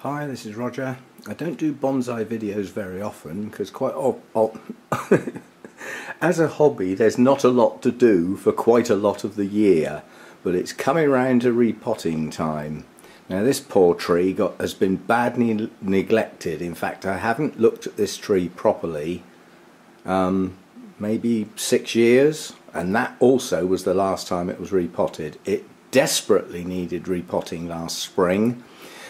Hi, this is Roger. I don't do bonsai videos very often because as a hobby there's not a lot to do for quite a lot of the year, but it's coming round to repotting time. Now this poor tree has been badly neglected. In fact, I haven't looked at this tree properly maybe 6 years, and that also was the last time it was repotted. It desperately needed repotting last spring,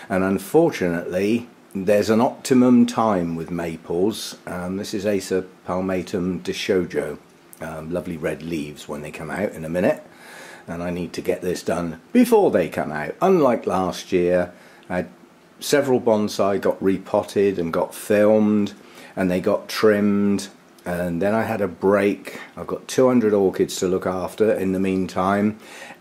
and unfortunately there's an optimum time with maples. This is Acer Palmatum Deshojo. Lovely red leaves when they come out in a minute, and I need to get this done before they come out. Unlike last year, I had several bonsai got repotted and got filmed and they got trimmed, and then I had a break. I've got 200 orchids to look after in the meantime,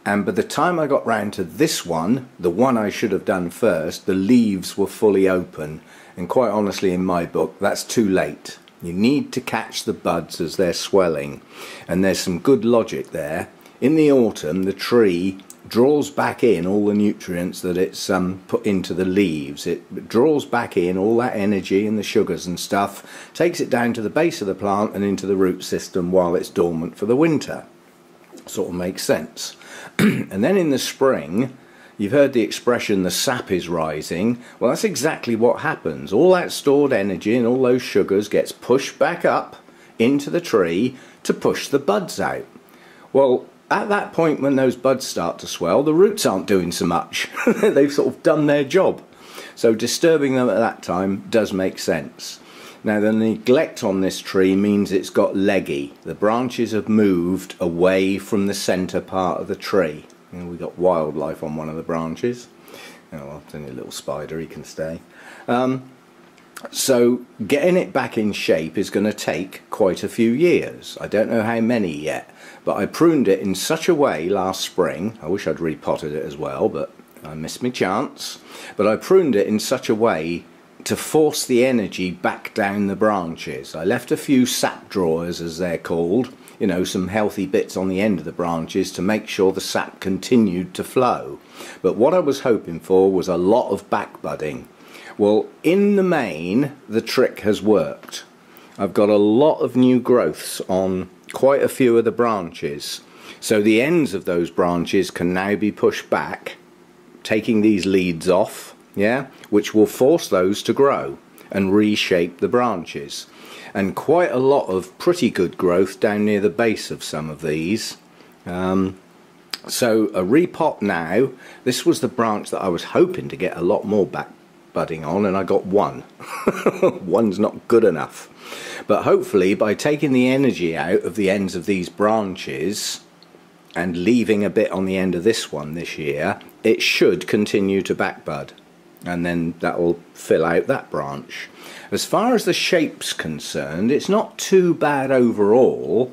and by the time I got round to this one, the one I should have done first, the leaves were fully open, and quite honestly in my book that's too late. You need to catch the buds as they're swelling, and there's some good logic there. In the autumn the tree draws back in all the nutrients that it's put into the leaves. It draws back in all that energy and the sugars and stuff, takes it down to the base of the plant and into the root system while it's dormant for the winter. Sort of makes sense. And then in the spring, you've heard the expression the sap is rising. Well, that's exactly what happens. All that stored energy and all those sugars gets pushed back up into the tree to push the buds out. Well, at that point when those buds start to swell, the roots aren't doing so much. They've sort of done their job. So disturbing them at that time does make sense. Now the neglect on this tree means it's got leggy. The branches have moved away from the centre part of the tree. You know, we've got wildlife on one of the branches. Oh well, it's only a little spider, he can stay. So getting it back in shape is going to take quite a few years. I don't know how many yet, but I pruned it in such a way last spring. I wish I'd repotted it as well, but I missed my chance. But I pruned it in such a way to force the energy back down the branches. I left a few sap drawers, as they're called, you know, some healthy bits on the end of the branches to make sure the sap continued to flow. But what I was hoping for was a lot of back budding. Well, in the main, the trick has worked. I've got a lot of new growths on quite a few of the branches. So the ends of those branches can now be pushed back, taking these leads off, yeah, which will force those to grow and reshape the branches. And quite a lot of pretty good growth down near the base of some of these. So a repot now. This was the branch that I was hoping to get a lot more back budding on, and I got one. One's not good enough. But hopefully by taking the energy out of the ends of these branches and leaving a bit on the end of this one this year, it should continue to back bud, and then that will fill out that branch. As far as the shape's concerned, it's not too bad overall.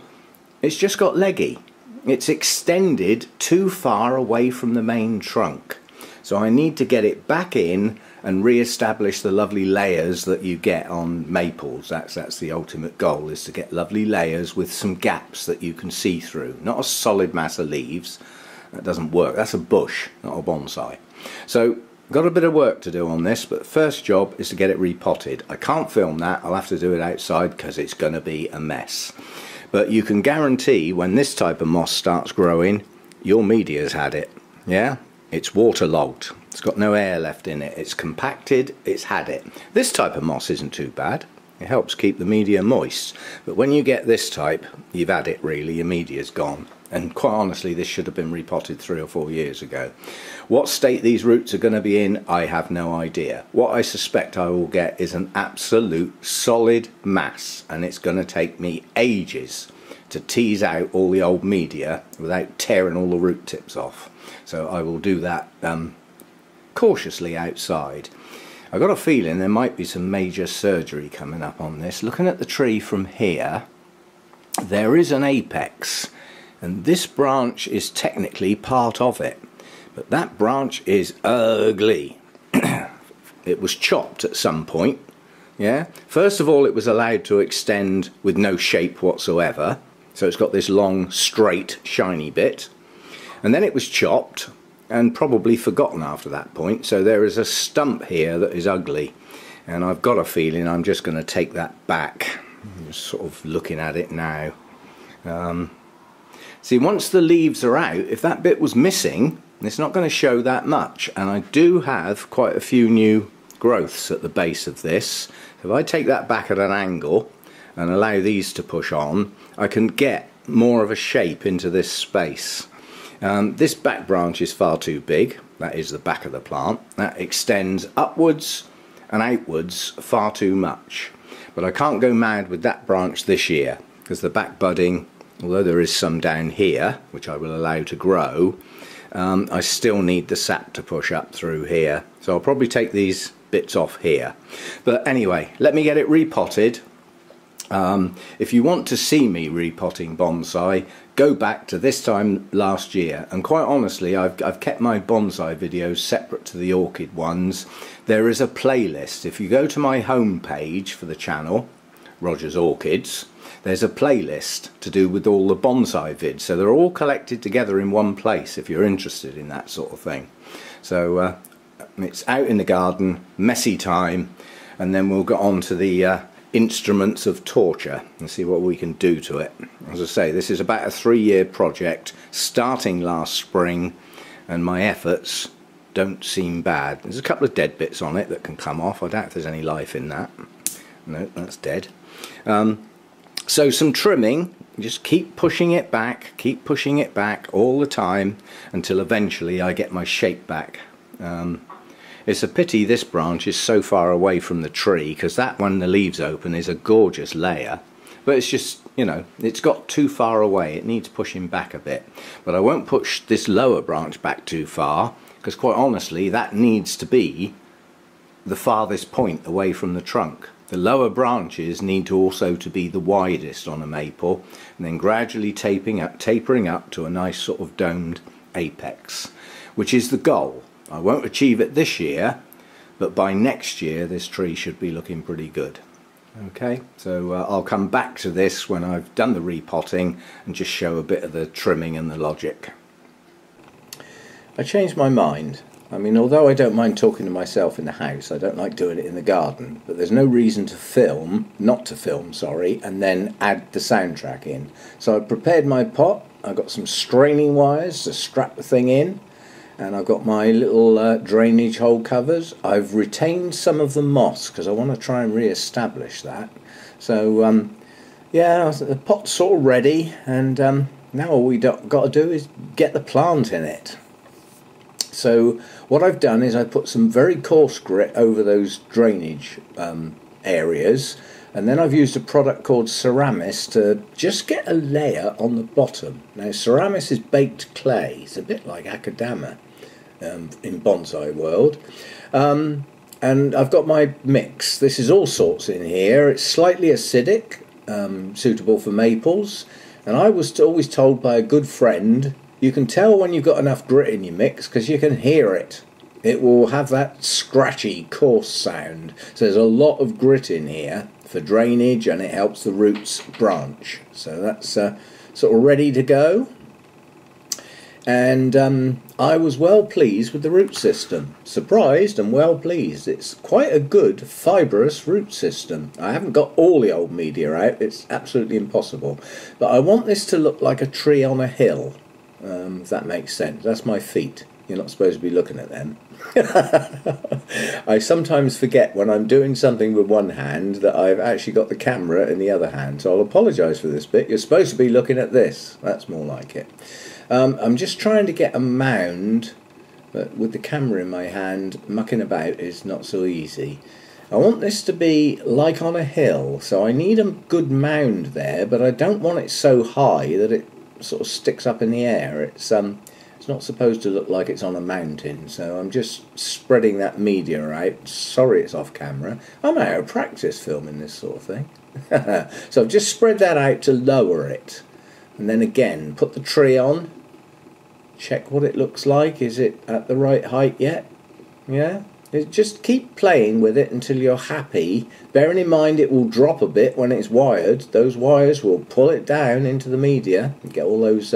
It's just got leggy. It's extended too far away from the main trunk. So I need to get it back in and re-establish the lovely layers that you get on maples. That's the ultimate goal, is to get lovely layers with some gaps that you can see through. Not a solid mass of leaves. That doesn't work. That's a bush, not a bonsai. So got a bit of work to do on this, but the first job is to get it repotted. I can't film that. I'll have to do it outside because it's going to be a mess. But you can guarantee when this type of moss starts growing, your media's had it. Yeah? It's waterlogged. It's got no air left in it. It's compacted. It's had it. This type of moss isn't too bad. It helps keep the media moist. But when you get this type, you've had it really. Your media's gone. And quite honestly, this should have been repotted 3 or 4 years ago. What state these roots are going to be in, I have no idea. What I suspect I will get is an absolute solid mass, and it's going to take me ages to tease out all the old media without tearing all the root tips off. So I will do that cautiously outside. I've got a feeling there might be some major surgery coming up on this. Looking at the tree from here, there is an apex, and this branch is technically part of it, but that branch is ugly. It was chopped at some point. Yeah, first of all it was allowed to extend with no shape whatsoever, so it's got this long straight shiny bit, and then it was chopped, and probably forgotten after that point. So there is a stump here that is ugly, and I've got a feeling I'm just going to take that back. I'm just sort of looking at it now. See, once the leaves are out, if that bit was missing, it's not going to show that much, and I do have quite a few new growths at the base of this. If I take that back at an angle and allow these to push on, I can get more of a shape into this space. This back branch is far too big. That is the back of the plant. That extends upwards and outwards far too much. But I can't go mad with that branch this year, because the back budding, although there is some down here which I will allow to grow, I still need the sap to push up through here. So I'll probably take these bits off here. But anyway, let me get it repotted. If you want to see me repotting bonsai, go back to this time last year, and quite honestly I've kept my bonsai videos separate to the orchid ones. There is a playlist. If you go to my home page for the channel, Roger's Orchids, there's a playlist to do with all the bonsai vids, so they're all collected together in one place if you're interested in that sort of thing. So it's out in the garden, messy time, and then we'll get on to the instruments of torture and see what we can do to it. As I say, this is about a 3-year project starting last spring, and my efforts don't seem bad. There's a couple of dead bits on it that can come off. I doubt if there's any life in that. No, that's dead. So some trimming, just keep pushing it back all the time until eventually I get my shape back. It's a pity this branch is so far away from the tree, because that, when the leaves open, is a gorgeous layer, but it's just, you know, it's got too far away. It needs pushing back a bit. But I won't push this lower branch back too far, because quite honestly that needs to be the farthest point away from the trunk. The lower branches need to also to be the widest on a maple, and then gradually tapering up to a nice sort of domed apex, which is the goal. I won't achieve it this year, but by next year this tree should be looking pretty good. Okay, so I'll come back to this when I've done the repotting and just show a bit of the trimming and the logic. I changed my mind. I mean, although I don't mind talking to myself in the house, I don't like doing it in the garden, but there's no reason to film, not to film, sorry, and then add the soundtrack in. So I've prepared my pot, I've got some straining wires to strap the thing in, and I've got my little drainage hole covers. I've retained some of the moss because I want to try and re-establish that. So yeah, the pot's all ready, and now all we got to do is get the plant in it. So what I've done is I put some very coarse grit over those drainage areas, and then I've used a product called Ceramis to just get a layer on the bottom. Now Ceramis is baked clay. It's a bit like Akadama in bonsai world. And I've got my mix. This is all sorts in here. It's slightly acidic, suitable for maples, and I was always told by a good friend, you can tell when you've got enough grit in your mix because you can hear it. It will have that scratchy, coarse sound. So there's a lot of grit in here for drainage, and it helps the roots branch. So that's sort of ready to go. And I was well pleased with the root system. Surprised and well pleased. It's quite a good fibrous root system. I haven't got all the old media out. It's absolutely impossible. But I want this to look like a tree on a hill. If that makes sense. That's my feet. You're not supposed to be looking at them. I sometimes forget when I'm doing something with one hand that I've actually got the camera in the other hand. So I'll apologise for this bit. You're supposed to be looking at this. That's more like it. I'm just trying to get a mound, but with the camera in my hand, mucking about is not so easy. I want this to be like on a hill, so I need a good mound there, but I don't want it so high that it sort of sticks up in the air. It's not supposed to look like it's on a mountain, so I'm just spreading that media out. Sorry it's off camera. I'm out of practice filming this sort of thing. So I've just spread that out to lower it, and then again put the tree on, check what it looks like. Is it at the right height yet? Yeah, just keep playing with it until you're happy, bearing in mind it will drop a bit when it's wired. Those wires will pull it down into the media and get all those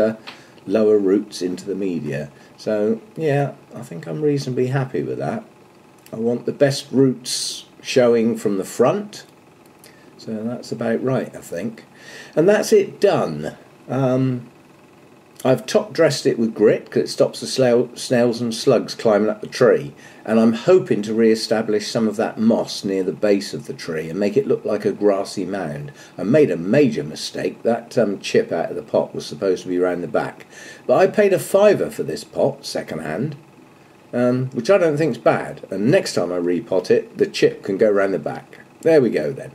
lower roots into the media. So yeah, I think I'm reasonably happy with that. I want the best roots showing from the front, so that's about right, I think. And that's it done. I've top dressed it with grit because it stops the snails and slugs climbing up the tree, and I'm hoping to re-establish some of that moss near the base of the tree and make it look like a grassy mound. I made a major mistake. That chip out of the pot was supposed to be round the back, but I paid £5 for this pot second hand, which I don't think's bad, and next time I repot it the chip can go round the back. There we go then.